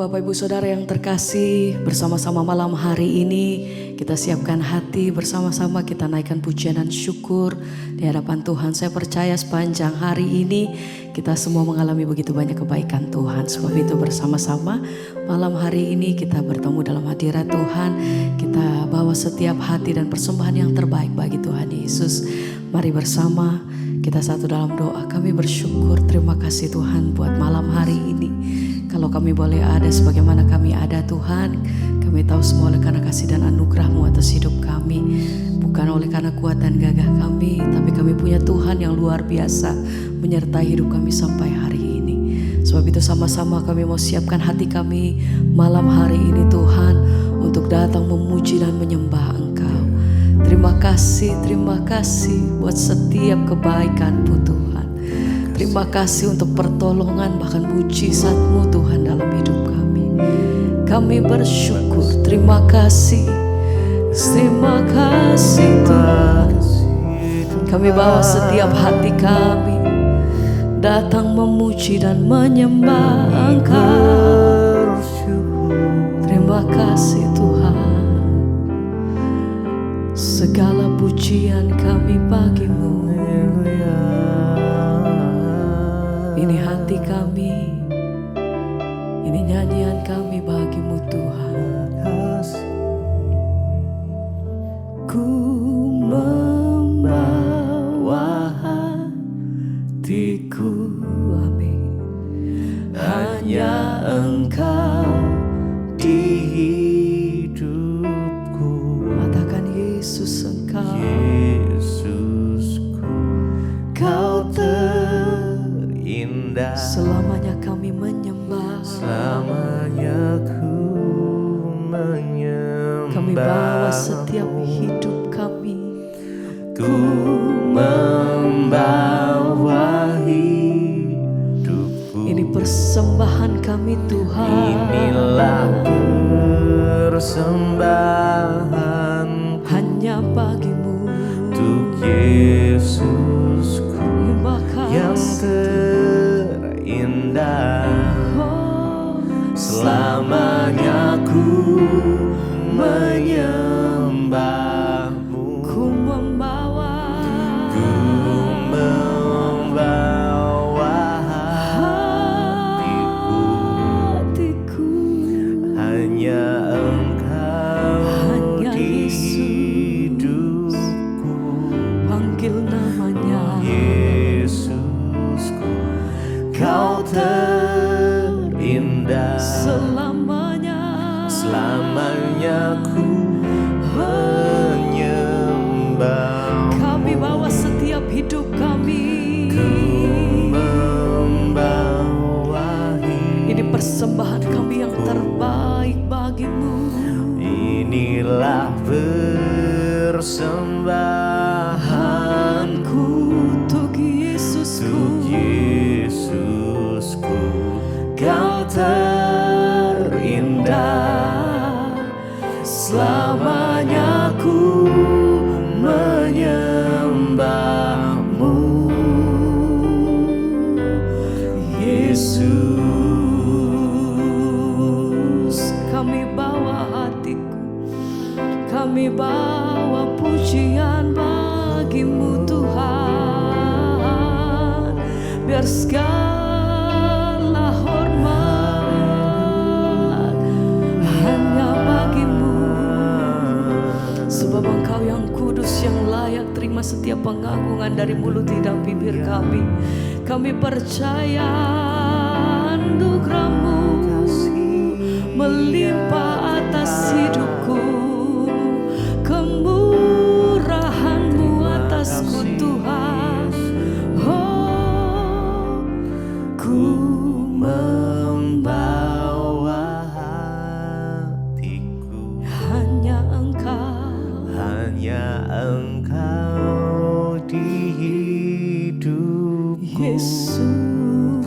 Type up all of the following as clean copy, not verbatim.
Bapak Ibu Saudara yang terkasih, bersama-sama malam hari ini kita siapkan hati bersama-sama, kita naikkan pujian dan syukur di hadapan Tuhan. Saya percaya sepanjang hari ini kita semua mengalami begitu banyak kebaikan Tuhan. Sebab itu bersama-sama malam hari ini kita bertemu dalam hadirat Tuhan. Kita bawa setiap hati dan persembahan yang terbaik bagi Tuhan Yesus. Mari bersama kita satu dalam doa. Kami bersyukur, terima kasih Tuhan buat malam hari ini. Kalau kami boleh ada sebagaimana kami ada Tuhan, kami tahu semua oleh karena kasih dan anugerah-Mu atas hidup kami. Bukan oleh karena kuat dan gagah kami, tapi kami punya Tuhan yang luar biasa menyertai hidup kami sampai hari ini. Sebab itu sama-sama kami mau siapkan hati kami malam hari ini Tuhan, untuk datang memuji dan menyembah Engkau. Terima kasih buat setiap kebaikan-Mu Tuhan. Terima kasih untuk pertolongan bahkan mujizat-Mu Tuhan dalam hidup kami. Kami bersyukur, terima kasih Tuhan. Kami bawa setiap hati kami datang memuji dan menyembah Engkau. Terima kasih Tuhan. Segala pujian kami bagi-Mu. Ini hati kami, ini nyanyian kami bagi-Mu Tuhan. Ku membawa hatiku, amin, hanya Engkau di hidupku. Katakan Yesus Engkau, Yesusku, Kau terindah. Selamanya kami menyembah, selamanya ku menyembah. Kami bawa setiap hidup kami. Ku membawa hidupku. Ini persembahan kami Tuhan. Inilah persembahan hanya bagi-Mu, untuk Yesusku yang terindah. Selamanya ku menyembah-Mu. Ku membawa hatiku, hanya Engkau di hidupku. Panggil namanya Yesusku, Kau terindah. Selamanya ku menyembah. Kami bawa setiap hidup kami. Ku membawa Ini persembahan kami yang terbaik bagi-Mu. Inilah persembahanku untuk Yesusku. Yesusku, Kau terindah. Selamanya ku menyembah-Mu, Yesus. Kami bawa hatiku, kami bawa pujian bagi-Mu Tuhan. Biar segala hormat hanya bagi-Mu. Sebab Engkau yang kudus, yang layak terima setiap pengagungan dari mulut lidah bibir kami. Kami percaya anugerah-Mu melimpah atas hidupku, kemurahan-Mu atasku Tuhan. Oh, ku membawa hatiku, hanya Engkau di hidupku. Yesus.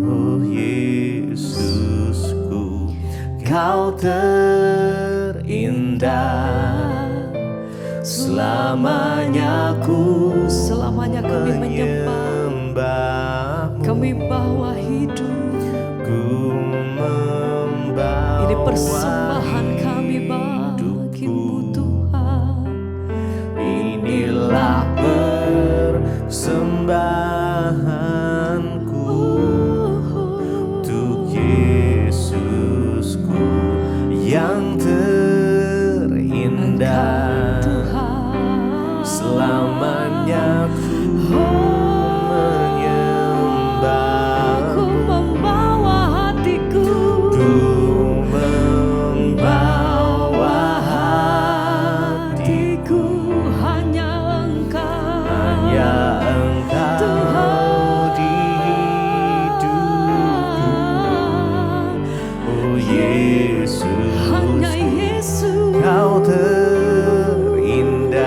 Oh Yesusku, Kau terindah. Selamanya kami menyembah-Mu. Kami bawa hidup, Ku membawa indah, Tuhan. selamanya ku menyembah. Ku membawa hatiku, Ku membawa hatiku hanya Engkau, hanya Engkau di hidupku. Oh Yesus, hanya Yesus. Kau terindah,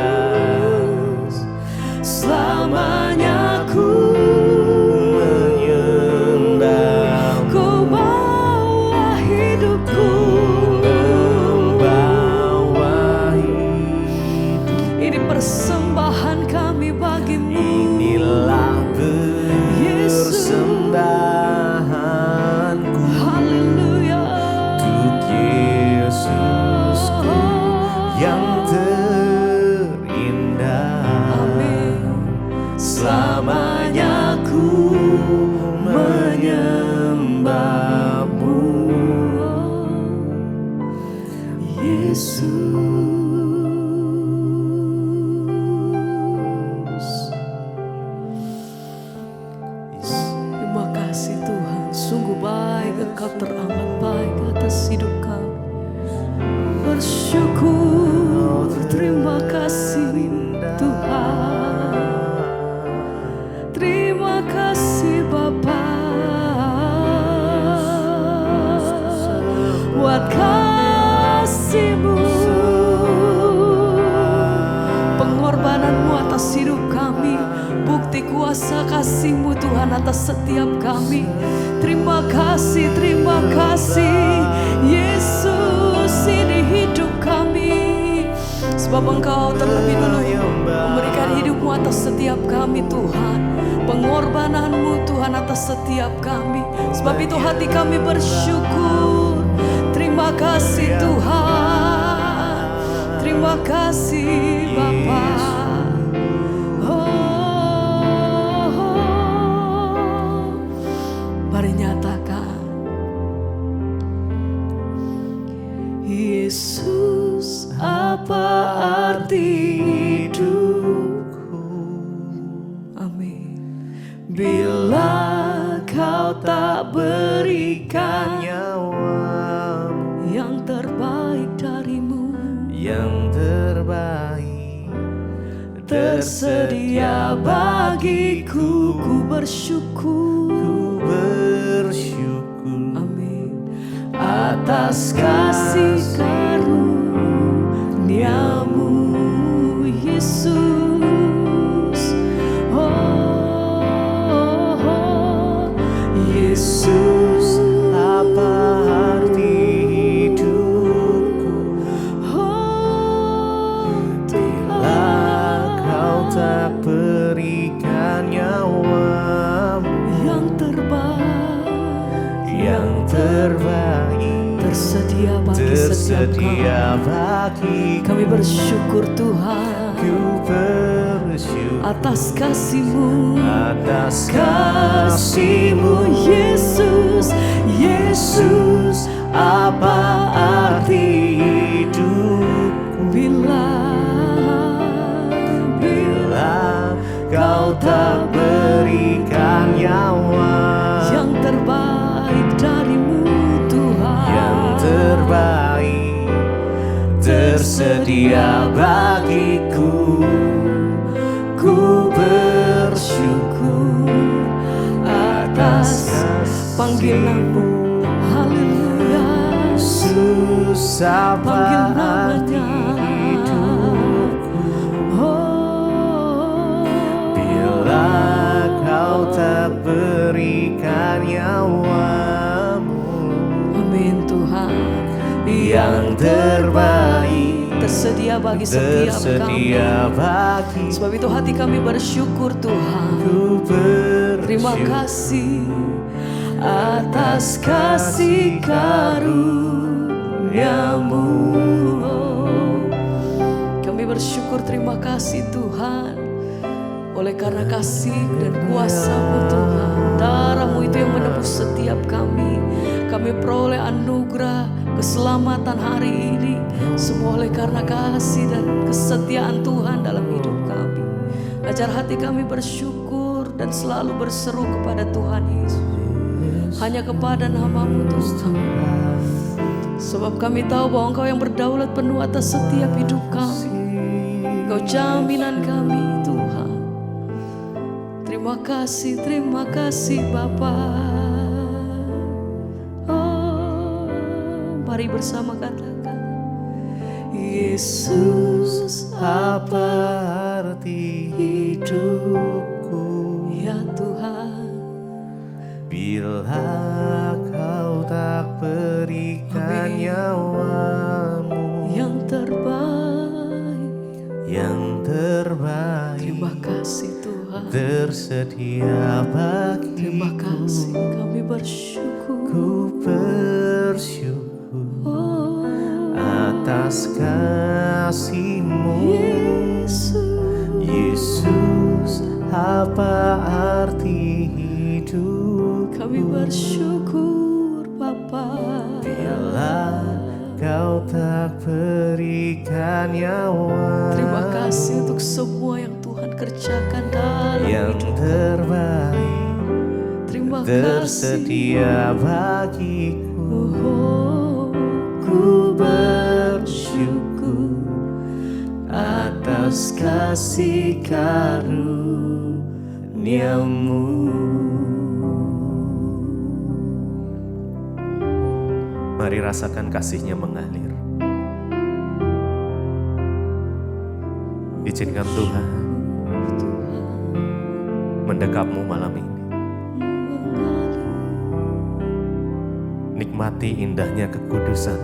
selamanya ku menyembah. Ku bawa hidupku, Membawa hidup, ini persembahan kami bagimu. inilah persembahanku Haleluya. untuk Yesusku yang terindah. Amin. Selamanya ku menyembahmu, Yesus. Terima kasih Tuhan, sungguh baik Engkau, teramat baik atas hidup kami. Bersyukur, terima kasih Tuhan. Terima kasih Bapa buat kasih-Mu, pengorbanan-Mu atas hidup kami, bukti kuasa kasih-Mu Tuhan atas setiap kami. Terima kasih Yesus, ini hidup kami. Sebab Engkau terlebih dulu memberikan hidup-Mu atas setiap kami Tuhan, pengorbanan-Mu Tuhan atas setiap kami. Sebab itu hati kami bersyukur. Terima kasih Tuhan, terima kasih Bapa. Mari nyatakan, Yesus, apa arti hidupku? Amin. Bila Kau tak berikan Nyawamu yang terbaik darimu, yang terbaik tersedia bagiku, ku bersyukur. Ku bersyukur Amin. Atas kasih karunia-Mu Yesus. Oh, Yesus, apa arti hidupku oh bila Kau tak berikan nyawamu yang terbaik, yang terbaik tersedia bagi setiap tersedia bagi kami. Bersyukur Tuhan ku bersyukur atas kasih-Mu, atas kasih-Mu Yesus. Yesus, apa arti hidupku bila Kau tak berikan nyawa yang terbaik darimu Tuhan, yang terbaik tersedia bagiku, ku bersyukur atas panggilan-Mu. Haleluya. Yesus, apa Panggil arti namanya. hidupku Oh, bila Kau tak berikan nyawamu amin Tuhan. yang terbaik Tersedia bagi setiap kami. tersedia bagi Sebab itu hati kami bersyukur Tuhan. ku Terima bersyukur kasih atas kasih karunia-Mu. Kami bersyukur, terima kasih Tuhan. Oleh karena kasih dan kuasa-Mu Tuhan, darah-Mu itu yang menebus setiap kami. Kami peroleh anugerah keselamatan hari ini. Semua oleh karena kasih dan kesetiaan Tuhan dalam hidup kami. Ajar hati kami bersyukur dan selalu berseru kepada Tuhan Yesus. Hanya kepada nama-Mu Tuhan. Sebab kami tahu bahwa Engkau yang berdaulat penuh atas setiap hidup kami. Engkau jaminan kami Tuhan. Terima kasih Bapa. Oh, mari bersama katakan, Yesus Apa arti hidupku ya Tuhan, bila Kau tak berikan nyawamu yang terbaik. Terima kasih Tuhan. Tersedia bagiku. Terima kasih, kami bersyukur. Ku bersyukur Oh, atas kasih-Mu. Yesus, apa arti hidup? kami bersyukur Bapa. Bila Kau tak berikan nyawa. Terima kasih untuk semua yang Tuhan kerjakan dalam yang hidup. terbaik Terima kasih. tersedia bagiku. Oh, Ku bersyukur atas kasih karunia-Mu. Mari rasakan kasih-Nya mengalir. Izinkan Tuhan mendekapmu malam ini. Nikmati indahnya kekudusan.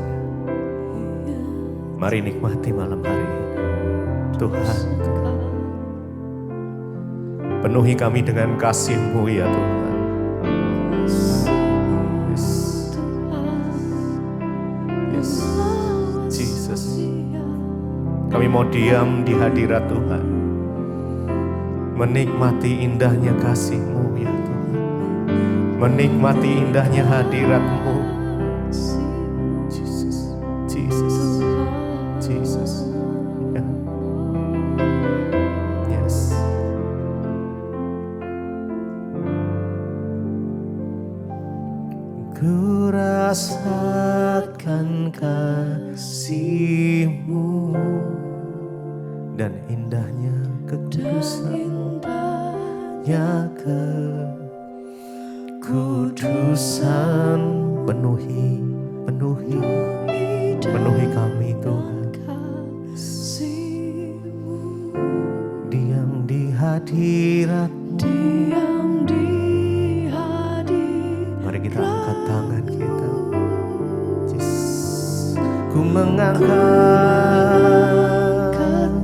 Mari nikmati malam hari ini. Tuhan, penuhi kami dengan kasih-Mu ya Tuhan. Yes. Jesus. Kami mau diam di hadirat Tuhan, menikmati indahnya kasih-Mu ya Tuhan, menikmati indahnya hadirat-Mu. Jesus, Jesus, Jesus. Ya. Yes. Ku rasakan kasih-Mu dan indahnya kekudusan-Nya, kekudusan penuhi kami Tuhan. Diam di hadirat-Mu. Mari kita angkat tangan kita. Yes. Ku mengangkat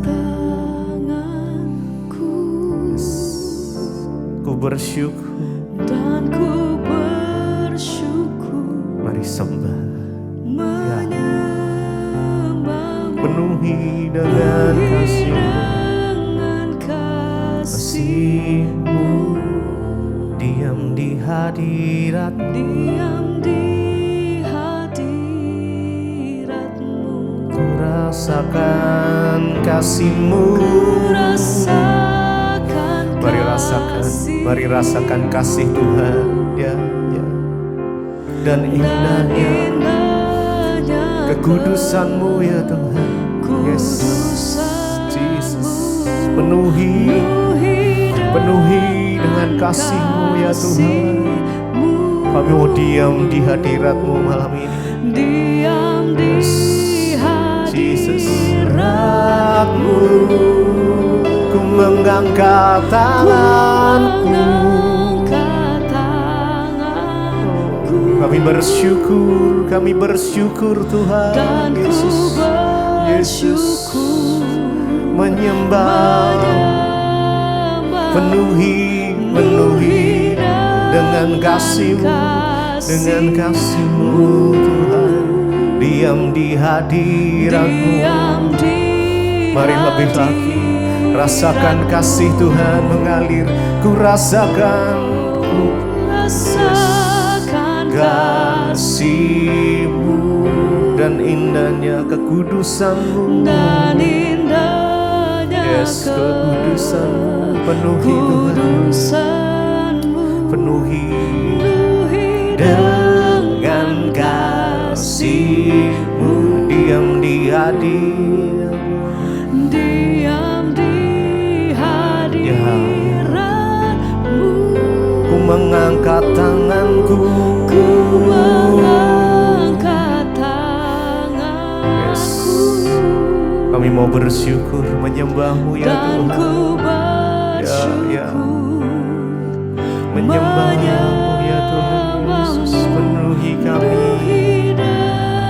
tanganku. Ku bersyukur Dan ku bersyukur. Mari sembah Menyembah-Mu. penuhi dengan Dengan kasih-Mu. Diam di hadirat-Mu. Diam di hadirat-Mu. Ku rasakan kasih-Mu. Rasakan Mari rasakan kasih Tuhan ya, ya. Dan indahnya kekudusan-Mu ya Tuhan. Yes, Jesus. Penuhi dengan kasih-Mu ya Tuhan. Kami mau diam di hadirat-Mu malam ini. Diam di hadirat-Mu. Ku mengangkat tanganku. Kami bersyukur Tuhan. Dan Yesus, ku Yesus, bersyukur. menyembah, penuhi dengan kasih-Mu, dengan kasih-Mu Tuhan. Diam di hadirat-Mu. Mari lebih lagi rasakan kasih Tuhan mengalir. Ku rasakan kasih-Mu dan indahnya kekudusanmu. dan indahnya Yes, kekudusanmu penuhi Tuhan, kekudusanmu, penuhi penuhi dengan kasih-Mu. Diam di hadirat, diam di hadirat-Mu. ku mengangkat tanganku, Ku mengangkat tanganku, Yes. Kami mau bersyukur menyembah-Mu ya dan Tuhan, ku bersyukur menyembah-Mu ya Tuhan Yesus. Penuhi kami,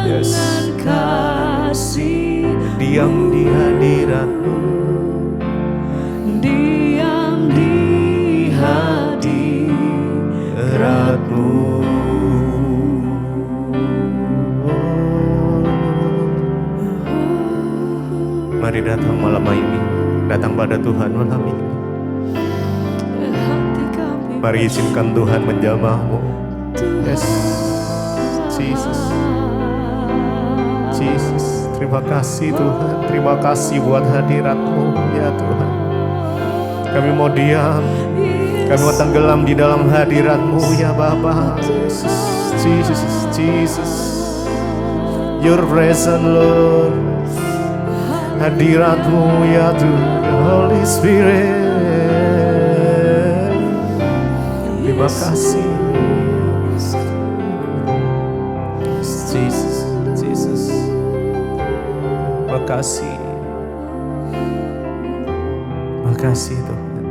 Yes. dengan kasih, diam di hadirat-Mu, diam di hadirat-Mu. Mari datang malam ini, datang pada Tuhan malam ini. hati kami. Mari izinkan Tuhan menjamah-Mu. Yes, Jesus, Jesus. Terima kasih Tuhan, terima kasih buat hadirat-Mu ya Tuhan. Kami mau diam, kami mau tenggelam di dalam hadirat-Mu ya Bapa. Jesus, Jesus, Jesus. Your presence Lord, hadirat-Mu ya Tuhan, Holy Spirit. Terima kasih, Jesus, Jesus. Makasih, makasih Tuhan.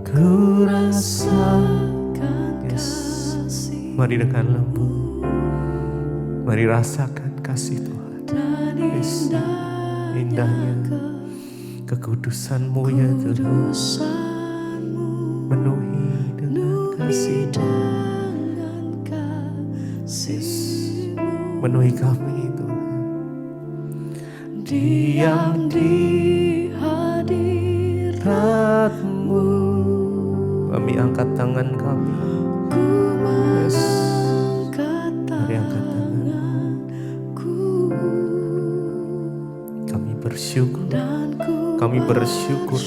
Ku rasakan kasih. Mari dengan lembut, mari rasakan kasih Tuhan. Yes. Indahnya kekudusan-Mu ya Tuhan, menuhi dengan kasih. Yes. Menuhi kami Tuhan. Diam di hadirat-Mu. Kami angkat tangan kami. Yes. Mari angkat tangan. Kami bersyukur. Kami bersyukur.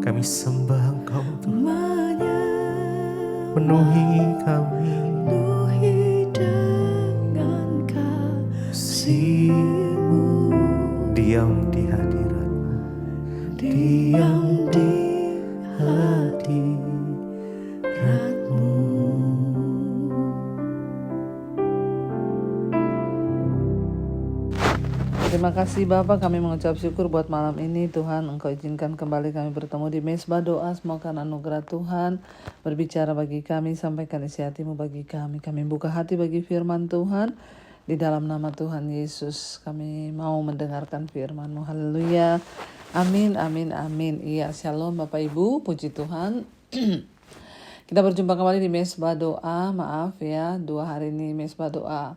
Kami sembah Engkau Tuhan. Menuhi kami dengan kasih-Mu. Diam di hadirat-Mu, diam di hadirat-Mu. Terima kasih Bapak, kami mengucap syukur buat malam ini. Tuhan, Engkau izinkan kembali kami bertemu di Mezbah Doa. Semoga anugerah Tuhan berbicara bagi kami, sampaikan isi hati-Mu bagi kami. Kami buka hati bagi firman Tuhan. Di dalam nama Tuhan Yesus kami mau mendengarkan firman-Mu. Haleluya. Amin, amin, amin. Iya, shalom Bapak Ibu, puji Tuhan. Kita berjumpa kembali di Mezbah Doa. Maaf ya, 2 hari ini Mezbah Doa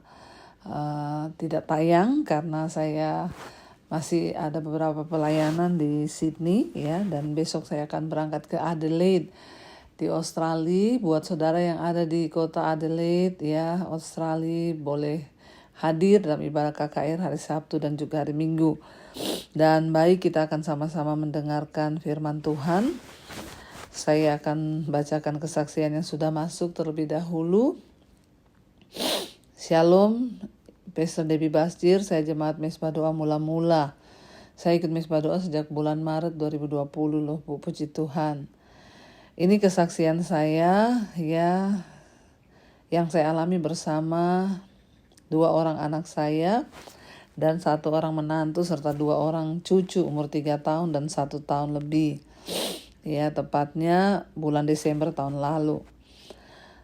tidak tayang karena saya masih ada beberapa pelayanan di Sydney ya, dan besok saya akan berangkat ke Adelaide di Australia. Buat saudara yang ada di kota Adelaide ya, Australia, boleh hadir dalam ibadah KKR hari Sabtu dan juga hari Minggu. Dan baik, kita akan sama-sama mendengarkan firman Tuhan. Saya akan bacakan kesaksian yang sudah masuk terlebih dahulu. Shalom, Pastor Debbie Basjir, saya jemaat Mezbah Doa mula-mula. Saya ikut Mezbah Doa sejak bulan Maret 2020 loh, Bu, puji Tuhan. Ini kesaksian saya ya, yang saya alami bersama 2 orang anak saya dan 1 orang menantu serta 2 orang cucu umur 3 tahun dan 1 tahun lebih. Ya, tepatnya bulan Desember tahun lalu.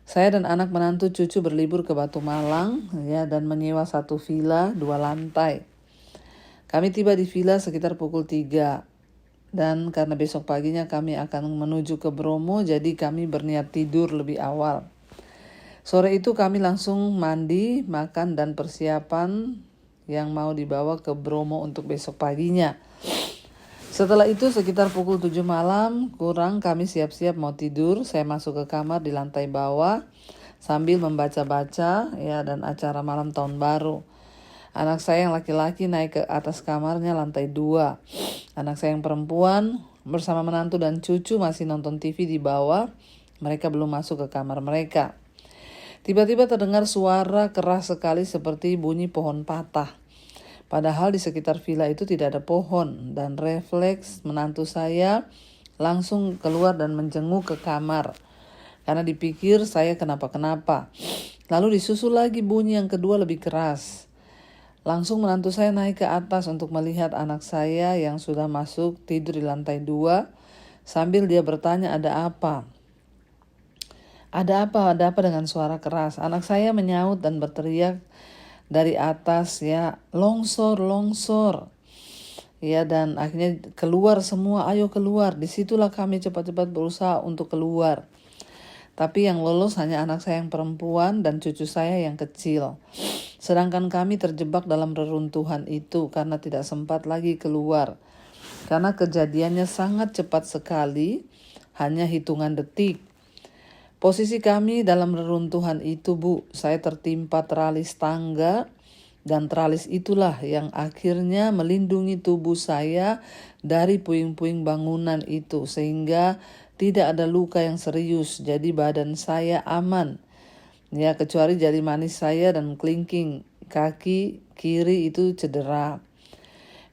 Saya dan anak menantu cucu berlibur ke Batu Malang ya, dan menyewa 1 villa 2 lantai. Kami tiba di villa sekitar pukul 3. Dan karena besok paginya kami akan menuju ke Bromo, jadi kami berniat tidur lebih awal. Sore itu kami langsung mandi, makan dan persiapan yang mau dibawa ke Bromo untuk besok paginya. Setelah itu sekitar pukul 7 malam kurang kami siap-siap mau tidur. Saya masuk ke kamar di lantai bawah. sambil membaca-baca ya dan acara malam tahun baru. Anak saya yang laki-laki naik ke atas kamarnya lantai 2. Anak saya yang perempuan bersama menantu dan cucu masih nonton TV di bawah. Mereka belum masuk ke kamar mereka. Tiba-tiba terdengar suara keras sekali seperti bunyi pohon patah. Padahal di sekitar villa itu tidak ada pohon, dan refleks menantu saya langsung keluar dan menjenguk ke kamar karena dipikir saya kenapa-kenapa. Lalu disusul lagi bunyi yang kedua lebih keras. Langsung menantu saya naik ke atas untuk melihat anak saya yang sudah masuk tidur di lantai 2 sambil dia bertanya ada apa. Ada apa dengan suara keras? Anak saya menyaut dan berteriak dari atas ya, longsor. Ya, dan akhirnya keluar semua, ayo keluar. Disitulah kami cepat-cepat berusaha untuk keluar. Tapi yang lolos hanya anak saya yang perempuan dan cucu saya yang kecil. Sedangkan kami terjebak dalam reruntuhan itu karena tidak sempat lagi keluar. Karena kejadiannya sangat cepat sekali, hanya hitungan detik. Posisi kami dalam reruntuhan itu, Bu, saya tertimpa teralis tangga dan teralis itulah yang akhirnya melindungi tubuh saya dari puing-puing bangunan itu sehingga tidak ada luka yang serius. Jadi badan saya aman. Ya, kecuali jari manis saya dan kelingking kaki kiri itu cedera.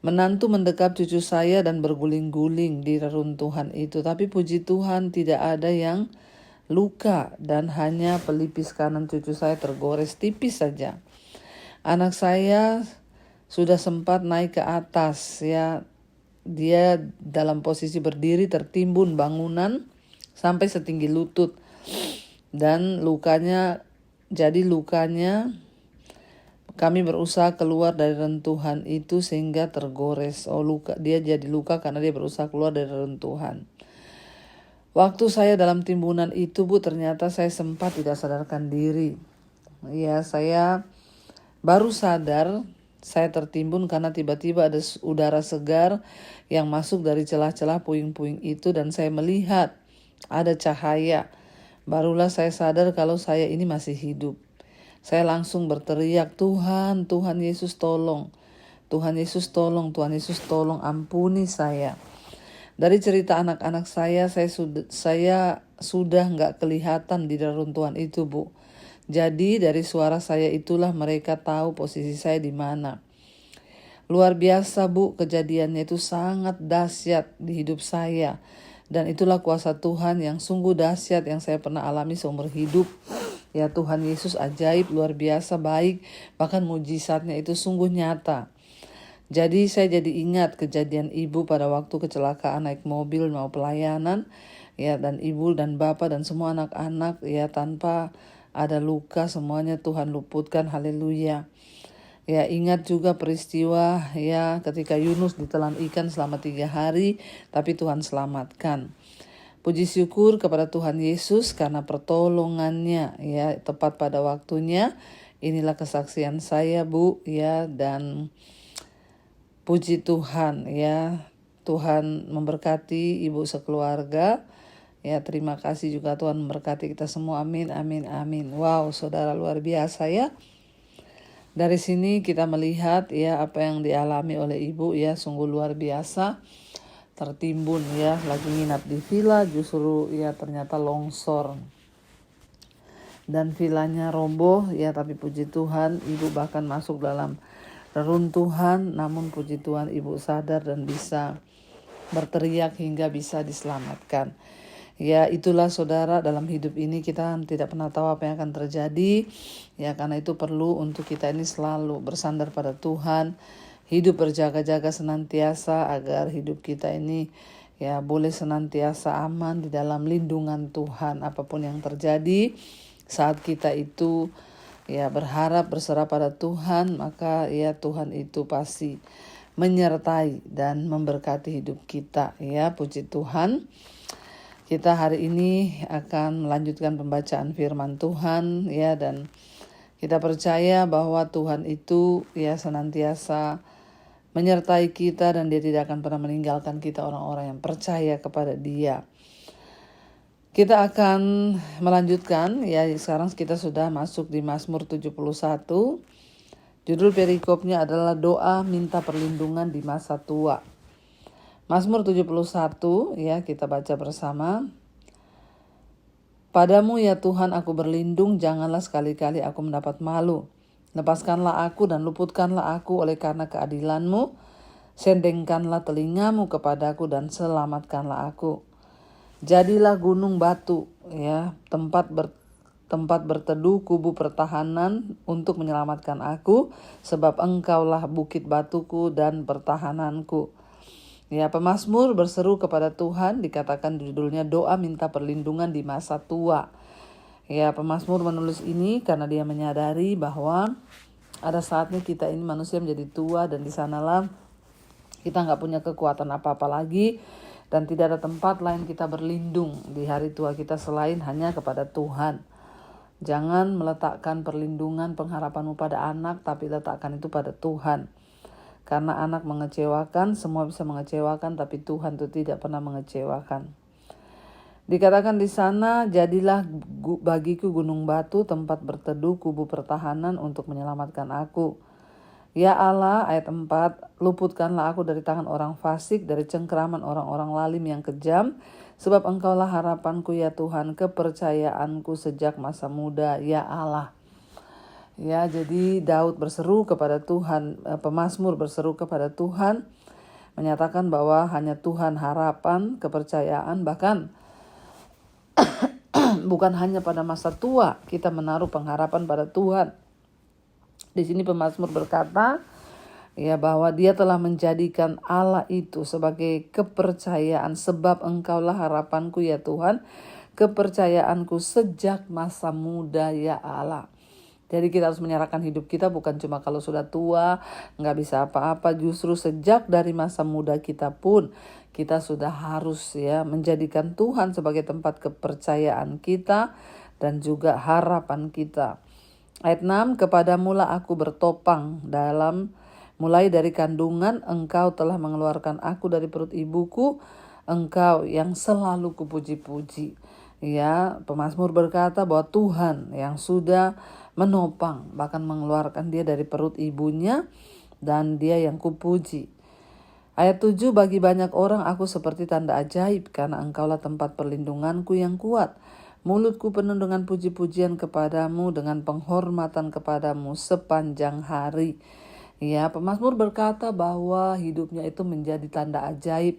Menantu mendekap cucu saya dan berguling-guling di reruntuhan itu, tapi puji Tuhan tidak ada yang luka dan hanya pelipis kanan cucu saya tergores tipis saja. Anak saya sudah sempat naik ke atas ya. Dia dalam posisi berdiri tertimbun bangunan sampai setinggi lutut. Dan lukanya kami berusaha keluar dari rentuhan itu sehingga tergores. Dia jadi luka karena dia berusaha keluar dari rentuhan. Waktu saya dalam timbunan itu, Bu, ternyata saya sempat tidak sadarkan diri. Ya, saya baru sadar saya tertimbun karena tiba-tiba ada udara segar yang masuk dari celah-celah puing-puing itu dan saya melihat ada cahaya. Barulah saya sadar kalau saya ini masih hidup. Saya langsung berteriak, Tuhan Yesus tolong. Tuhan Yesus tolong, Tuhan Yesus tolong, ampuni saya. Dari cerita anak-anak saya sudah nggak kelihatan di reruntuhan itu, Bu. Jadi dari suara saya itulah mereka tahu posisi saya di mana. Luar biasa, Bu, kejadiannya itu sangat dahsyat di hidup saya. Dan itulah kuasa Tuhan yang sungguh dahsyat yang saya pernah alami seumur hidup. Ya, Tuhan Yesus ajaib, luar biasa, baik, bahkan mujizatnya itu sungguh nyata. Jadi saya jadi ingat kejadian ibu pada waktu kecelakaan naik mobil mau pelayanan ya, dan ibu dan bapak dan semua anak-anak ya tanpa ada luka, semuanya Tuhan luputkan, haleluya. Ya, ingat juga peristiwa ya ketika Yunus ditelan ikan selama 3 hari tapi Tuhan selamatkan. Puji syukur kepada Tuhan Yesus karena pertolongannya ya tepat pada waktunya. Inilah kesaksian saya, Bu, ya, dan puji Tuhan ya, Tuhan memberkati ibu sekeluarga. Ya, terima kasih juga Tuhan memberkati kita semua. Amin, amin, amin. Wow, saudara, luar biasa ya. Dari sini kita melihat ya apa yang dialami oleh ibu ya, sungguh luar biasa. Tertimbun ya, lagi nginap di villa justru ya ternyata longsor. Dan villanya roboh ya, tapi puji Tuhan ibu bahkan masuk dalam reruntuhan, namun puji Tuhan ibu sadar dan bisa berteriak hingga bisa diselamatkan. Ya, itulah saudara, dalam hidup ini kita tidak pernah tahu apa yang akan terjadi. Ya, karena itu perlu untuk kita ini selalu bersandar pada Tuhan, hidup berjaga-jaga senantiasa agar hidup kita ini ya boleh senantiasa aman di dalam lindungan Tuhan. Apapun yang terjadi saat kita itu ya berharap berserah pada Tuhan, maka ya Tuhan itu pasti menyertai dan memberkati hidup kita ya, puji Tuhan. Kita hari ini akan melanjutkan pembacaan firman Tuhan ya, dan kita percaya bahwa Tuhan itu ya senantiasa menyertai kita dan Dia tidak akan pernah meninggalkan kita, orang-orang yang percaya kepada Dia. Kita akan melanjutkan ya, sekarang kita sudah masuk di Mazmur 71. Judul perikopnya adalah doa minta perlindungan di masa tua. Mazmur 71 ya, kita baca bersama. Padamu ya Tuhan aku berlindung, janganlah sekali-kali aku mendapat malu. Lepaskanlah aku dan luputkanlah aku oleh karena keadilan-Mu. Sendengkanlah telingamu kepadaku dan selamatkanlah aku. Jadilah gunung batu ya, tempat berteduh kubu pertahanan untuk menyelamatkan aku, sebab Engkaulah bukit batuku dan pertahananku. Ya, pemazmur berseru kepada Tuhan, dikatakan judulnya doa minta perlindungan di masa tua. Ya, pemazmur menulis ini karena dia menyadari bahwa ada saatnya kita ini manusia menjadi tua, dan di sanalah kita nggak punya kekuatan apa-apa lagi, dan tidak ada tempat lain kita berlindung di hari tua kita selain hanya kepada Tuhan. Jangan meletakkan perlindungan pengharapanmu pada anak, tapi letakkan itu pada Tuhan. Karena anak mengecewakan, semua bisa mengecewakan, tapi Tuhan itu tidak pernah mengecewakan. Dikatakan di sana, jadilah bagiku gunung batu, tempat berteduh kubu pertahanan untuk menyelamatkan aku. Ya Allah, ayat 4, luputkanlah aku dari tangan orang fasik, dari cengkeraman orang-orang lalim yang kejam, sebab Engkaulah harapanku ya Tuhan, kepercayaanku sejak masa muda, ya Allah. Ya, jadi Daud berseru kepada Tuhan, pemazmur berseru kepada Tuhan, menyatakan bahwa hanya Tuhan harapan, kepercayaan, bahkan bukan hanya pada masa tua kita menaruh pengharapan pada Tuhan. Di sini pemazmur berkata ya bahwa dia telah menjadikan Allah itu sebagai kepercayaan, sebab Engkaulah harapanku ya Tuhan, kepercayaanku sejak masa muda ya Allah. Jadi kita harus menyerahkan hidup kita bukan cuma kalau sudah tua, nggak bisa apa-apa. Justru sejak dari masa muda kita pun kita sudah harus ya menjadikan Tuhan sebagai tempat kepercayaan kita dan juga harapan kita. Ayat 6, kepadamulah aku bertopang mulai dari kandungan, Engkau telah mengeluarkan aku dari perut ibuku, Engkau yang selalu kupuji-puji. Ya, pemazmur berkata bahwa Tuhan yang sudah menopang, bahkan mengeluarkan dia dari perut ibunya, dan dia yang kupuji. Ayat 7, bagi banyak orang aku seperti tanda ajaib, karena Engkaulah tempat perlindunganku yang kuat. Mulutku penuh dengan puji-pujian kepadamu, dengan penghormatan kepadamu sepanjang hari. Ya, pemazmur berkata bahwa hidupnya itu menjadi tanda ajaib.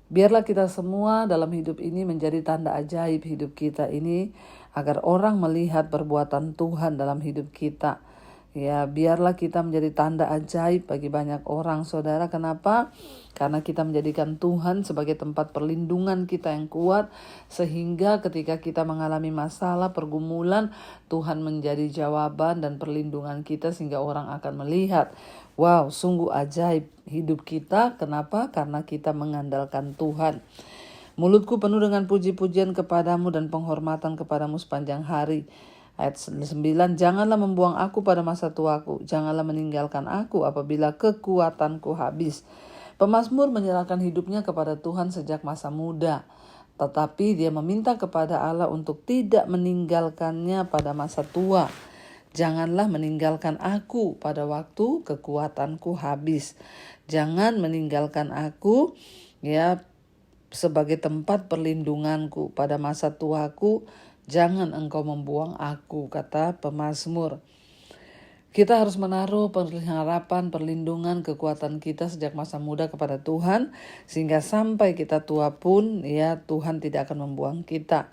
Biarlah kita semua dalam hidup ini menjadi tanda ajaib hidup kita ini, agar orang melihat perbuatan Tuhan dalam hidup kita. Ya, biarlah kita menjadi tanda ajaib bagi banyak orang, saudara. Kenapa? Karena kita menjadikan Tuhan sebagai tempat perlindungan kita yang kuat, sehingga ketika kita mengalami masalah, pergumulan, Tuhan menjadi jawaban dan perlindungan kita, sehingga orang akan melihat, wow, sungguh ajaib hidup kita. Kenapa? Karena kita mengandalkan Tuhan. Mulutku penuh dengan puji-pujian kepadamu dan penghormatan kepadamu sepanjang hari. Ayat 9, janganlah membuang aku pada masa tuaku, janganlah meninggalkan aku apabila kekuatanku habis. Pemazmur menyerahkan hidupnya kepada Tuhan sejak masa muda, tetapi dia meminta kepada Allah untuk tidak meninggalkannya pada masa tua. Janganlah meninggalkan aku pada waktu kekuatanku habis. Jangan meninggalkan aku ya sebagai tempat perlindunganku pada masa tuaku. Jangan engkau membuang aku, kata pemazmur. Kita harus menaruh pengharapan, perlindungan, kekuatan kita sejak masa muda kepada Tuhan, sehingga sampai kita tua pun ya Tuhan tidak akan membuang kita.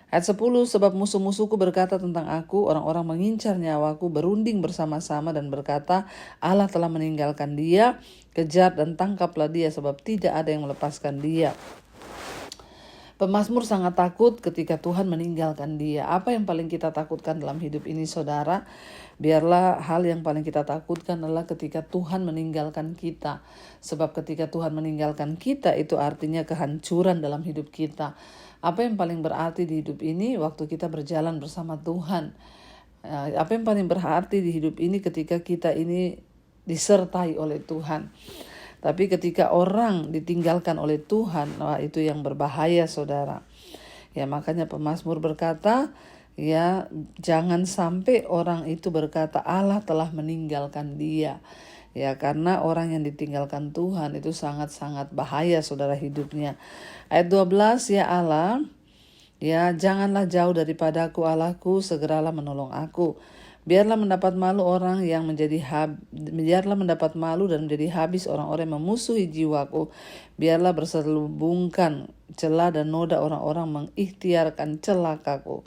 Ayat 10, sebab musuh-musuhku berkata tentang aku, orang-orang mengincar nyawaku, berunding bersama-sama dan berkata, Allah telah meninggalkan dia, kejar dan tangkaplah dia, sebab tidak ada yang melepaskan dia. Pemazmur sangat takut ketika Tuhan meninggalkan dia. Apa yang paling kita takutkan dalam hidup ini, saudara? Biarlah hal yang paling kita takutkan adalah ketika Tuhan meninggalkan kita. Sebab ketika Tuhan meninggalkan kita, itu artinya kehancuran dalam hidup kita. Apa yang paling berarti di hidup ini? Waktu kita berjalan bersama Tuhan. Apa yang paling berarti di hidup ini ketika kita ini disertai oleh Tuhan. Tapi ketika orang ditinggalkan oleh Tuhan, itu yang berbahaya, saudara. Ya, makanya pemazmur berkata, ya, jangan sampai orang itu berkata Allah telah meninggalkan dia. Ya, karena orang yang ditinggalkan Tuhan itu sangat-sangat bahaya saudara hidupnya. Ayat 12, ya Allah, ya, janganlah jauh daripadaku Allahku, segeralah menolong aku. Biarlah mendapat malu orang yang biarlah mendapat malu dan menjadi habis orang-orang yang memusuhi jiwaku. Biarlah berselubungkan celah dan noda orang-orang mengikhtiarkan celakaku.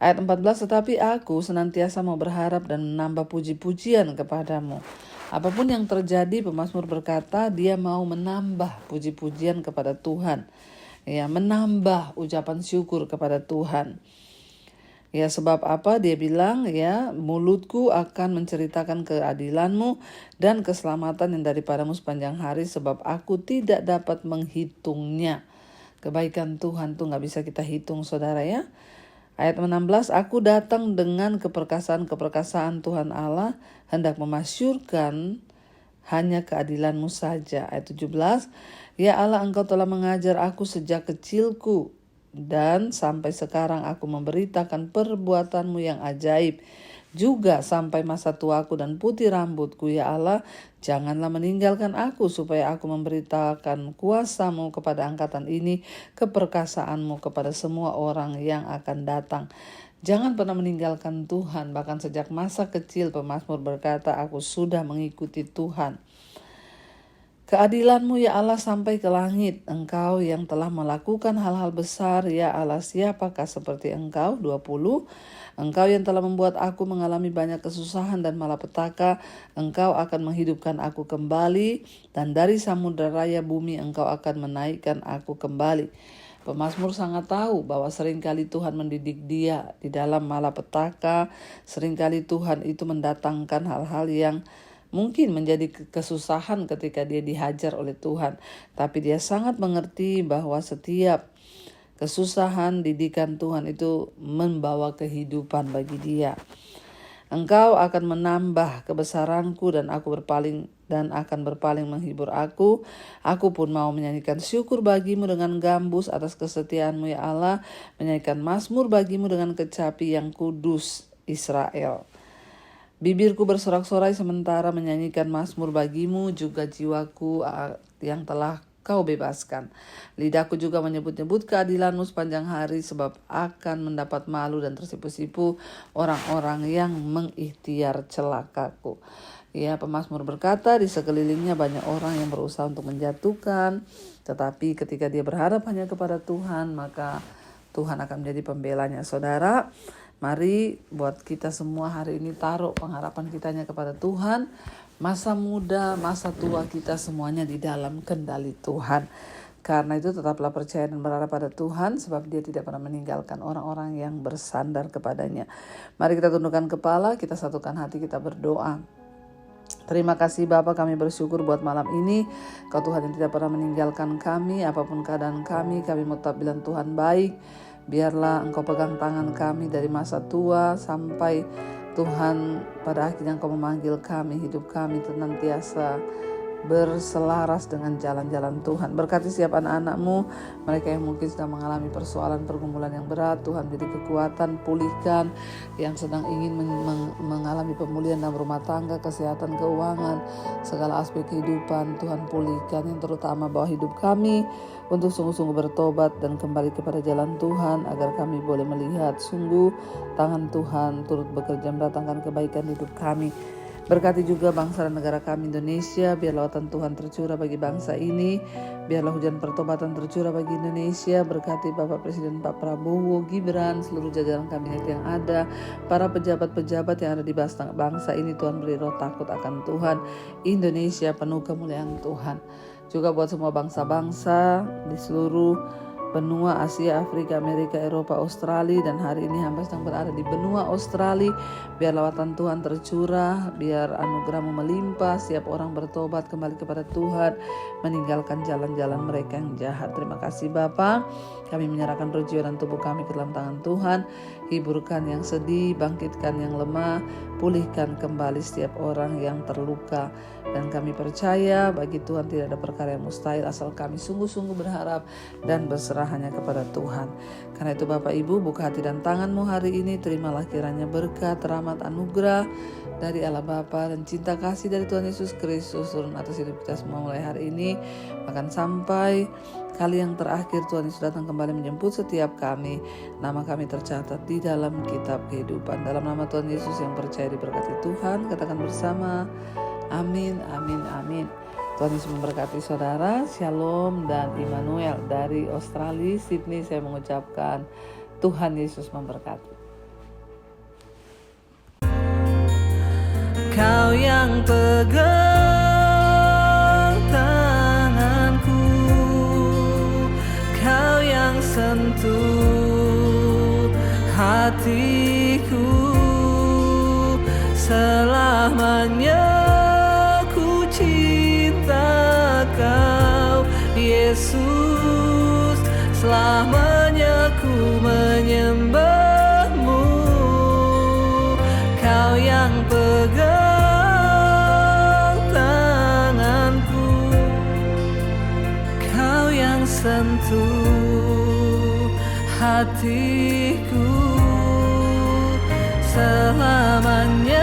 Ayat 14, tetapi aku senantiasa mau berharap dan menambah puji-pujian kepadamu. Apapun yang terjadi, pemazmur berkata dia mau menambah puji-pujian kepada Tuhan. Ya, menambah ucapan syukur kepada Tuhan. Ya, sebab apa? Dia bilang, ya, mulutku akan menceritakan keadilanmu dan keselamatan yang daripadamu sepanjang hari, sebab aku tidak dapat menghitungnya. Kebaikan Tuhan tuh gak bisa kita hitung saudara ya. Ayat 16, aku datang dengan keperkasaan Tuhan Allah, hendak memasyurkan hanya keadilanmu saja. Ayat 17, ya Allah, engkau telah mengajar aku sejak kecilku, dan sampai sekarang aku memberitakan perbuatanmu yang ajaib. Juga sampai masa tuaku dan putih rambutku, ya Allah, janganlah meninggalkan aku supaya aku memberitakan kuasamu kepada angkatan ini, keperkasaanmu kepada semua orang yang akan datang. Jangan pernah meninggalkan Tuhan. Bahkan sejak masa kecil pemazmur berkata, aku sudah mengikuti Tuhan. Keadilanmu ya Allah sampai ke langit. Engkau yang telah melakukan hal-hal besar, ya Allah, siapakah seperti Engkau? 20. Engkau yang telah membuat aku mengalami banyak kesusahan dan malapetaka. Engkau akan menghidupkan aku kembali, dan dari samudera raya bumi Engkau akan menaikkan aku kembali. Pemazmur sangat tahu bahwa seringkali Tuhan mendidik dia di dalam malapetaka. Seringkali Tuhan itu mendatangkan hal-hal yang mungkin menjadi kesusahan ketika dia dihajar oleh Tuhan. Tapi dia sangat mengerti bahwa setiap kesusahan didikan Tuhan itu membawa kehidupan bagi dia. Engkau akan menambah kebesaranku dan akan berpaling menghibur aku. Aku pun mau menyanyikan syukur bagimu dengan gambus atas kesetiaanmu ya Allah. Menyanyikan mazmur bagimu dengan kecapi yang kudus Israel. Bibirku bersorak-sorai sementara menyanyikan mazmur bagimu, juga jiwaku yang telah kau bebaskan. Lidahku juga menyebut-nyebut keadilanmu sepanjang hari, sebab akan mendapat malu dan tersipu-sipu orang-orang yang mengikhtiar celakaku. Ya, pemazmur berkata di sekelilingnya banyak orang yang berusaha untuk menjatuhkan, tetapi ketika dia berharap hanya kepada Tuhan, maka Tuhan akan menjadi pembelanya. Saudara, mari buat kita semua hari ini taruh pengharapan kitanya kepada Tuhan. Masa muda, masa tua kita semuanya di dalam kendali Tuhan. Karena itu tetaplah percaya dan berharap pada Tuhan, sebab dia tidak pernah meninggalkan orang-orang yang bersandar kepadanya. Mari kita tundukkan kepala, kita satukan hati, kita berdoa. Terima kasih Bapa, kami bersyukur buat malam ini. Kau Tuhan yang tidak pernah meninggalkan kami, apapun keadaan kami mau tetap bilang Tuhan baik. Biarlah Engkau pegang tangan kami dari masa tua sampai Tuhan pada akhirnya Engkau memanggil kami, hidup kami senantiasa berselaras dengan jalan-jalan Tuhan. Berkati setiap anak-anak-Mu, mereka yang mungkin sedang mengalami persoalan pergumulan yang berat, Tuhan beri kekuatan, pulihkan yang sedang ingin mengalami pemulihan dalam rumah tangga, kesehatan, keuangan, segala aspek kehidupan, Tuhan pulihkan, yang terutama bawa hidup kami untuk sungguh-sungguh bertobat dan kembali kepada jalan Tuhan, agar kami boleh melihat sungguh tangan Tuhan turut bekerja mendatangkan kebaikan hidup kami. Berkati juga bangsa dan negara kami Indonesia, biar lawatan Tuhan tercurah bagi bangsa ini, biarlah hujan pertobatan tercurah bagi Indonesia. Berkati Bapak Presiden Pak Prabowo, Gibran, seluruh jajaran kabinet yang ada, para pejabat-pejabat yang ada di bangsa ini, Tuhan beri roh takut akan Tuhan. Indonesia penuh kemuliaan Tuhan. Juga buat semua bangsa-bangsa di seluruh benua Asia, Afrika, Amerika, Eropa, Australia, dan hari ini hamba sedang berada di benua Australia. Biar lawatan Tuhan tercurah, biar anugerah-Mu melimpah, siap orang bertobat kembali kepada Tuhan, meninggalkan jalan-jalan mereka yang jahat. Terima kasih Bapa, kami menyerahkan roh, jiwa, dan tubuh kami ke dalam tangan Tuhan. hiburkan yang sedih, bangkitkan yang lemah, pulihkan kembali setiap orang yang terluka. Dan kami percaya bagi Tuhan tidak ada perkara yang mustahil asal kami sungguh-sungguh berharap dan berserah hanya kepada Tuhan. Karena itu Bapak Ibu, buka hati dan tanganmu hari ini, terimalah kiranya berkat, rahmat, anugerah dari Allah Bapa dan cinta kasih dari Tuhan Yesus Kristus turun atas hidup kita semua mulai hari ini, bahkan sampai kali yang terakhir Tuhan Yesus datang kembali menjemput setiap kami. Nama kami tercatat di dalam kitab kehidupan. Dalam nama Tuhan Yesus yang percaya diberkati Tuhan, katakan bersama, amin, amin, amin. Tuhan Yesus memberkati saudara. Shalom dan Immanuel. Dari Australia, Sydney, saya mengucapkan Tuhan Yesus memberkati. Kau yang pegang tanganku, Kau yang sentuh hatiku, selamanya ku cinta Kau Yesus, selamanya ku menyembahmu. Kau yang pegang sentuh hatiku, selamanya